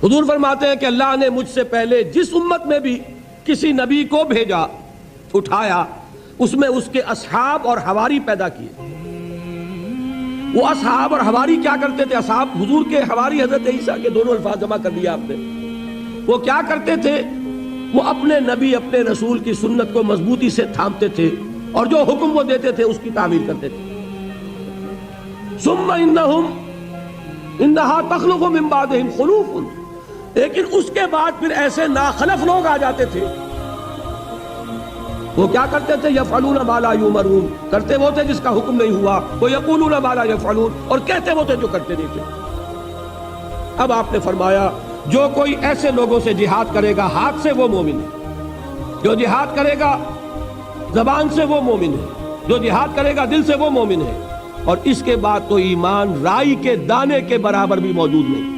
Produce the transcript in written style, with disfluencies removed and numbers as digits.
حضور فرماتے ہیں کہ اللہ نے مجھ سے پہلے جس امت میں بھی کسی نبی کو بھیجا اٹھایا اس میں اس کے اصحاب اور حواری پیدا کیے۔ وہ اصحاب اور حواری کیا کرتے تھے؟ اصحاب حضور کے، حواری حضرت عیسیٰ کے، دونوں الفاظ جمع کر دیا آپ نے۔ وہ کیا کرتے تھے؟ وہ اپنے نبی اپنے رسول کی سنت کو مضبوطی سے تھامتے تھے اور جو حکم وہ دیتے تھے اس کی تعمیل کرتے تھے۔ ثم انہا تخلق من بعدہم خلوف، لیکن اس کے بعد پھر ایسے ناخلف لوگ آ جاتے تھے، وہ کیا کرتے تھے؟ یفعلون ما لا یؤمرون، کرتے وہ تھے جس کا حکم نہیں ہوا، وہ یقولون ما لا یفعلون، اور کہتے وہ تھے جو کرتے نہیں تھے۔ اب آپ نے فرمایا جو کوئی ایسے لوگوں سے جہاد کرے گا ہاتھ سے وہ مومن ہے، جو جہاد کرے گا زبان سے وہ مومن ہے، جو جہاد کرے گا دل سے وہ مومن ہے، اور اس کے بعد تو ایمان رائی کے دانے کے برابر بھی موجود نہیں۔